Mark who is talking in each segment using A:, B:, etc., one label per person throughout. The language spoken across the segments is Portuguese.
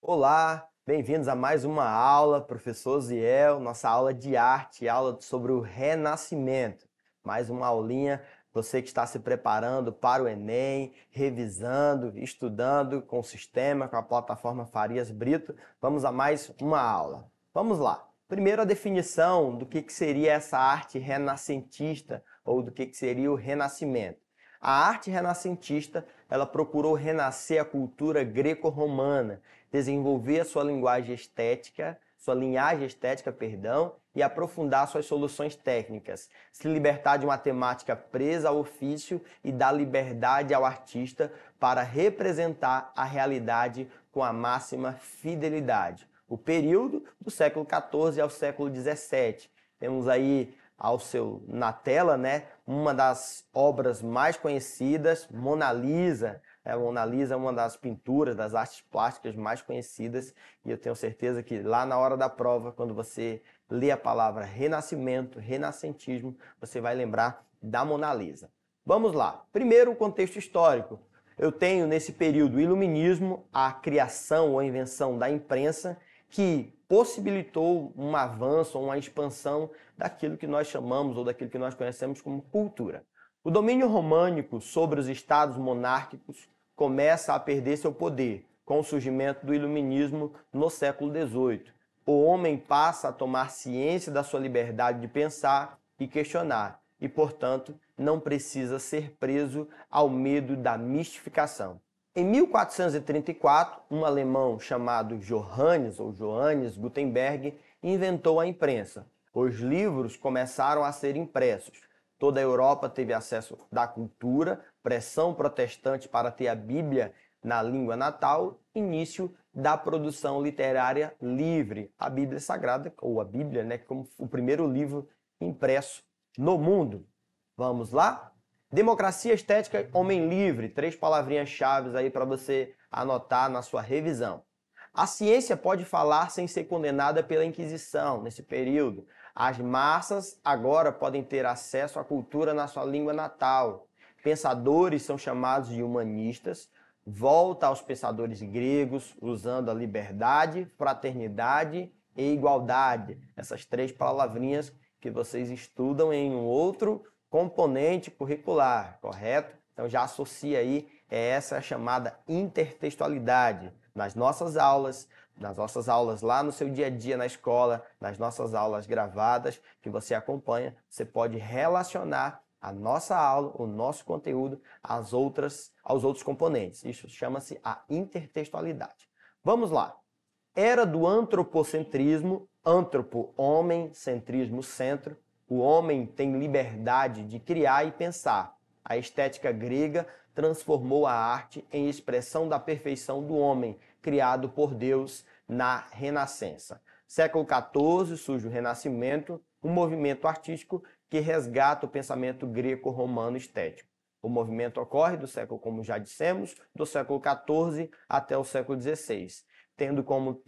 A: Olá, bem-vindos a mais uma aula, professor Ziel, nossa aula de arte, aula sobre o Renascimento. Mais uma aulinha, você que está se preparando para o Enem, revisando, estudando com o sistema, com a plataforma Farias Brito, vamos a mais uma aula. Vamos lá. Primeiro a definição do que seria essa arte renascentista ou do que seria o Renascimento. A arte renascentista, ela procurou renascer a cultura greco-romana, desenvolver a sua linhagem estética, e aprofundar suas soluções técnicas, se libertar de uma temática presa ao ofício e dar liberdade ao artista para representar a realidade com a máxima fidelidade. O período do século XIV ao século XVII. Temos aí na tela, né, uma das obras mais conhecidas, Mona Lisa. A Mona Lisa é uma das pinturas, das artes plásticas mais conhecidas, e eu tenho certeza que lá na hora da prova, quando você lê a palavra renascimento, renascentismo, você vai lembrar da Mona Lisa. Vamos lá. Primeiro, o contexto histórico. Eu tenho nesse período o iluminismo, a criação ou a invenção da imprensa, que possibilitou um avanço, uma expansão daquilo que nós chamamos ou daquilo que nós conhecemos como cultura. O domínio românico sobre os estados monárquicos começa a perder seu poder com o surgimento do iluminismo no século XVIII. O homem passa a tomar ciência da sua liberdade de pensar e questionar e, portanto, não precisa ser preso ao medo da mistificação. Em 1434, um alemão chamado Johannes Gutenberg inventou a imprensa. Os livros começaram a ser impressos. Toda a Europa teve acesso da cultura, pressão protestante para ter a Bíblia na língua natal, início da produção literária livre. A Bíblia Sagrada, ou a Bíblia, né, como o primeiro livro impresso no mundo. Vamos lá? Democracia, estética, homem livre. 3 palavrinhas-chave aí para você anotar na sua revisão. A ciência pode falar sem ser condenada pela Inquisição nesse período. As massas agora podem ter acesso à cultura na sua língua natal. Pensadores são chamados de humanistas. Volta aos pensadores gregos, usando a liberdade, fraternidade e igualdade. Essas 3 palavrinhas que vocês estudam em um outro componente curricular, correto? Então já associa aí essa chamada intertextualidade nas nossas aulas lá no seu dia a dia na escola, nas nossas aulas gravadas que você acompanha, você pode relacionar a nossa aula, o nosso conteúdo aos outros componentes. Isso chama-se a intertextualidade. Vamos lá. Era do antropocentrismo, antropo, homem, centrismo, centro. O homem tem liberdade de criar e pensar. A estética grega transformou a arte em expressão da perfeição do homem, criado por Deus na Renascença. Século XIV surge o Renascimento, um movimento artístico que resgata o pensamento greco-romano estético. O movimento ocorre do século, como já dissemos, do século XIV até o século XVI, tendo como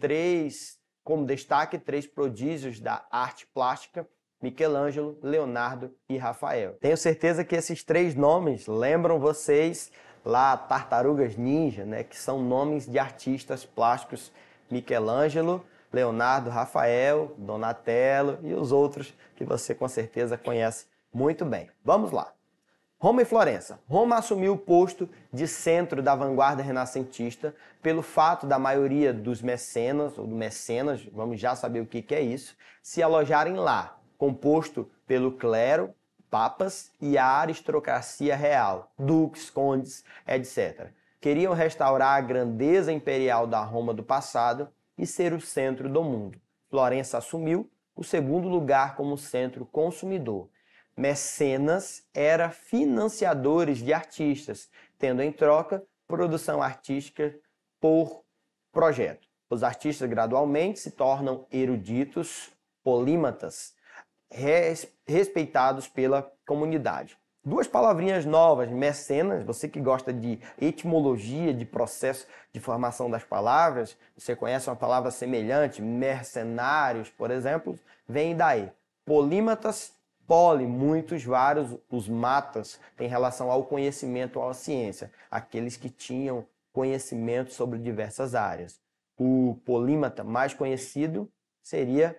A: destaque 3 prodígios da arte plástica: Michelangelo, Leonardo e Rafael. Tenho certeza que esses 3 nomes lembram vocês lá Tartarugas Ninja, né, que são nomes de artistas plásticos: Michelangelo, Leonardo, Rafael, Donatello e os outros que você com certeza conhece muito bem. Vamos lá. Roma e Florença. Roma assumiu o posto de centro da vanguarda renascentista pelo fato da maioria dos mecenas, ou do mecenas, vamos já saber o que é isso, se alojarem lá, composto pelo clero, papas e a aristocracia real, duques, condes, etc. Queriam restaurar a grandeza imperial da Roma do passado e ser o centro do mundo. Florença assumiu o segundo lugar como centro consumidor. Mecenas eram financiadores de artistas, tendo em troca produção artística por projeto. Os artistas gradualmente se tornam eruditos, polímatas, respeitados pela comunidade. Duas palavrinhas novas, mecenas, você que gosta de etimologia, de processo de formação das palavras, você conhece uma palavra semelhante, mercenários, por exemplo, vem daí. Polímatas, poli, muitos, vários, os matas, tem relação ao conhecimento ou à ciência, aqueles que tinham conhecimento sobre diversas áreas. O polímata mais conhecido seria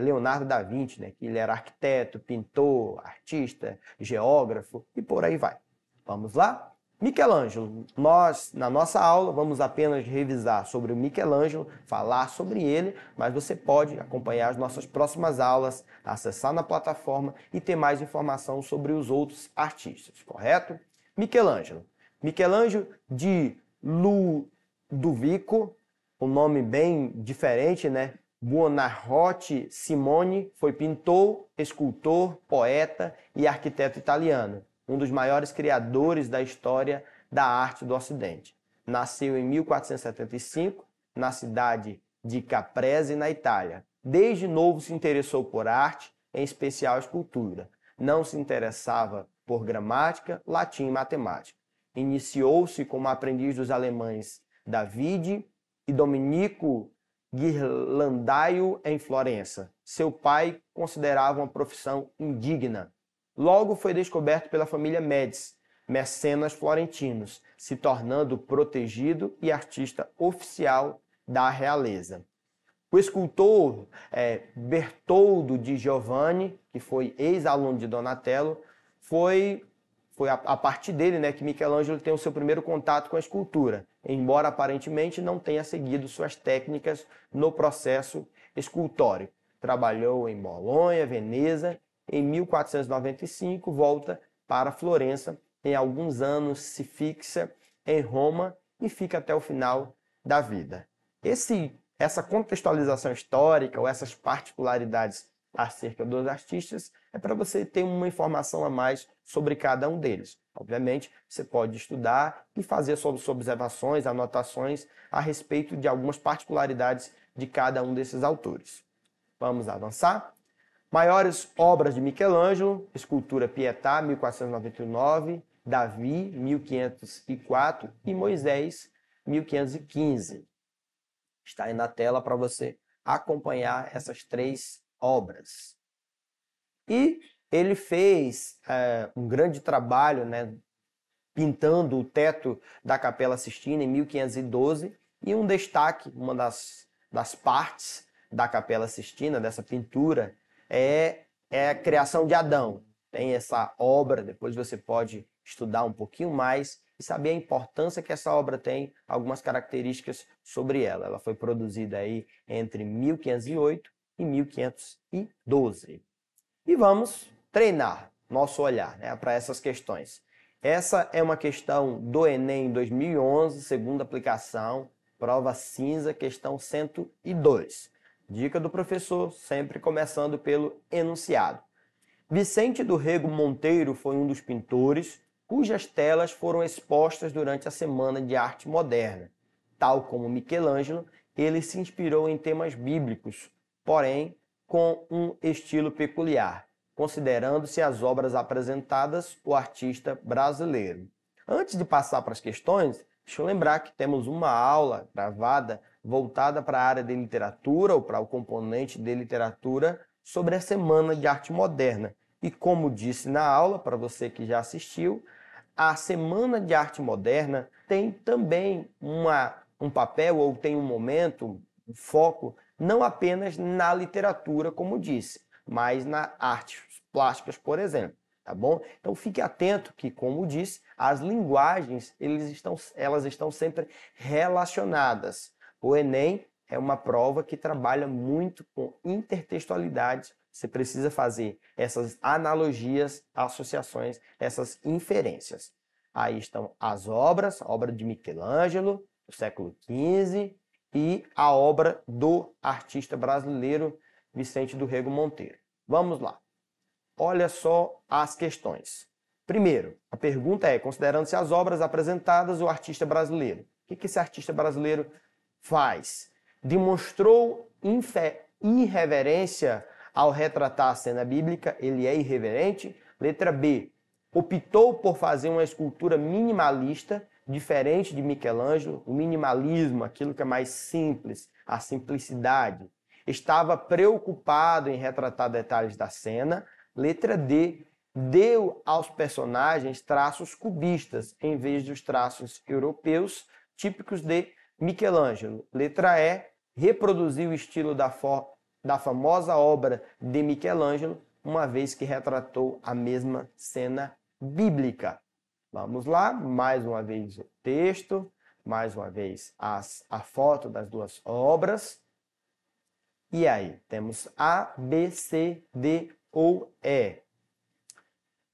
A: Leonardo da Vinci, né? Que ele era arquiteto, pintor, artista, geógrafo e por aí vai. Vamos lá? Michelangelo. Nós, na nossa aula, vamos apenas revisar sobre o Michelangelo, falar sobre ele, mas você pode acompanhar as nossas próximas aulas, acessar na plataforma e ter mais informação sobre os outros artistas, correto? Michelangelo. Michelangelo de Ludovico, um nome bem diferente, né? Buonarroti Simone foi pintor, escultor, poeta e arquiteto italiano, um dos maiores criadores da história da arte do Ocidente. Nasceu em 1475, na cidade de Caprese, na Itália. Desde novo se interessou por arte, em especial escultura. Não se interessava por gramática, latim e matemática. Iniciou-se como aprendiz dos alemães David e Domenico Ghirlandaio em Florença. Seu pai considerava uma profissão indigna. Logo foi descoberto pela família Médici, mecenas florentinos, se tornando protegido e artista oficial da realeza. O escultor Bertoldo di Giovanni, que foi ex-aluno de Donatello, foi a partir dele, né, que Michelangelo tem o seu primeiro contato com a escultura, embora aparentemente não tenha seguido suas técnicas no processo escultórico. Trabalhou em Bolonha, Veneza. Em 1495 volta para Florença. Em alguns anos se fixa em Roma e fica até o final da vida. Essa contextualização histórica ou essas particularidades acerca dos artistas é para você ter uma informação a mais sobre cada um deles. Obviamente, você pode estudar e fazer suas observações, anotações a respeito de algumas particularidades de cada um desses autores. Vamos avançar? Maiores obras de Michelangelo: escultura Pietà, 1499, Davi, 1504 e Moisés, 1515. Está aí na tela para você acompanhar essas três obras. E ele fez um grande trabalho, né, pintando o teto da Capela Sistina em 1512, e um destaque, uma das partes da Capela Sistina, dessa pintura, é a criação de Adão. Tem essa obra, depois você pode estudar um pouquinho mais e saber a importância que essa obra tem, algumas características sobre ela. Ela foi produzida aí entre 1508 e 1512. E vamos treinar nosso olhar, né, para essas questões. Essa é uma questão do Enem 2011, segunda aplicação, prova cinza, questão 102. Dica do professor, sempre começando pelo enunciado. Vicente do Rego Monteiro foi um dos pintores cujas telas foram expostas durante a Semana de Arte Moderna. Tal como Michelangelo, ele se inspirou em temas bíblicos, porém com um estilo peculiar, considerando-se as obras apresentadas o artista brasileiro. Antes de passar para as questões, deixa eu lembrar que temos uma aula gravada voltada para a área de literatura ou para o componente de literatura sobre a Semana de Arte Moderna. E como disse na aula, para você que já assistiu, a Semana de Arte Moderna tem também um papel ou tem um momento, um foco, não apenas na literatura, como disse, mas na artes plásticas, por exemplo, tá bom? Então fique atento que, como disse, as linguagens elas estão sempre relacionadas. O Enem é uma prova que trabalha muito com intertextualidade. Você precisa fazer essas analogias, associações, essas inferências. Aí estão as obras, a obra de Michelangelo, do século XV, e a obra do artista brasileiro Vicente do Rego Monteiro. Vamos lá. Olha só as questões. Primeiro, a pergunta é, considerando-se as obras apresentadas, o artista brasileiro. O que esse artista brasileiro faz? Demonstrou irreverência ao retratar a cena bíblica, ele é irreverente. Letra B, optou por fazer uma escultura minimalista, diferente de Michelangelo, o minimalismo, aquilo que é mais simples, a simplicidade. Estava preocupado em retratar detalhes da cena. Letra D, deu aos personagens traços cubistas, em vez dos traços europeus típicos de Michelangelo. Letra E, reproduziu o estilo da famosa obra de Michelangelo, uma vez que retratou a mesma cena bíblica. Vamos lá, mais uma vez o texto, mais uma vez a foto das duas obras. E aí, temos A, B, C, D ou E.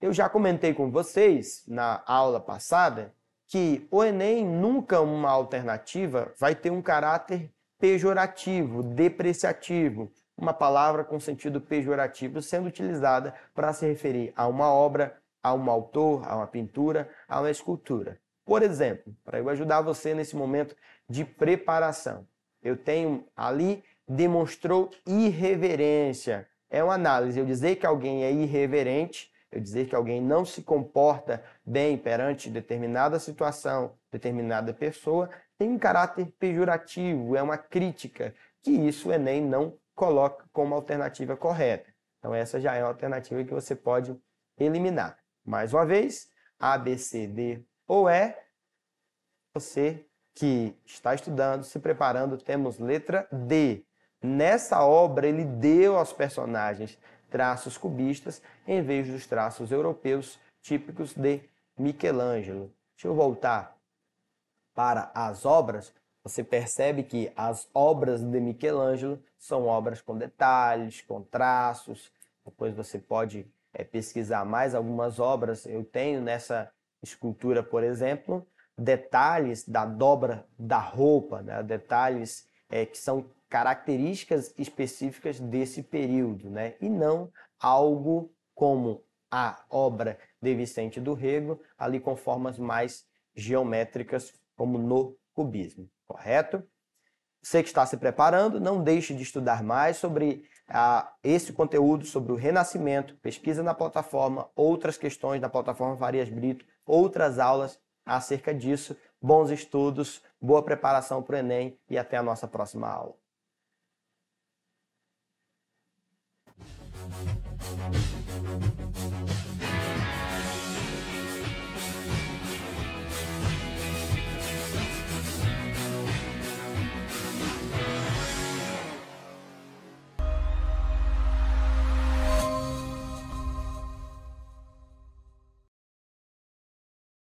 A: Eu já comentei com vocês na aula passada que o Enem nunca uma alternativa vai ter um caráter pejorativo, depreciativo, uma palavra com sentido pejorativo sendo utilizada para se referir a uma obra, a um autor, a uma pintura, a uma escultura. Por exemplo, para eu ajudar você nesse momento de preparação, eu tenho ali demonstrou irreverência. É uma análise. Eu dizer que alguém é irreverente, eu dizer que alguém não se comporta bem perante determinada situação, determinada pessoa, tem um caráter pejorativo, é uma crítica, que isso o Enem não coloca como alternativa correta. Então essa já é uma alternativa que você pode eliminar. Mais uma vez, A, B, C, D ou E, você que está estudando, se preparando, temos letra D. Nessa obra, ele deu aos personagens traços cubistas em vez dos traços europeus típicos de Michelangelo. Deixa eu voltar para as obras. Você percebe que as obras de Michelangelo são obras com detalhes, com traços. Depois você pode pesquisar mais algumas obras. Eu tenho nessa escultura, por exemplo, detalhes da dobra da roupa, né? Detalhes que são características específicas desse período, né? E não algo como a obra de Vicente do Rego, ali com formas mais geométricas, como no cubismo, correto? Você que está se preparando, não deixe de estudar mais sobre esse conteúdo, sobre o Renascimento, pesquisa na plataforma, outras questões na plataforma Farias Brito, outras aulas acerca disso. Bons estudos, boa preparação para o Enem e até a nossa próxima aula.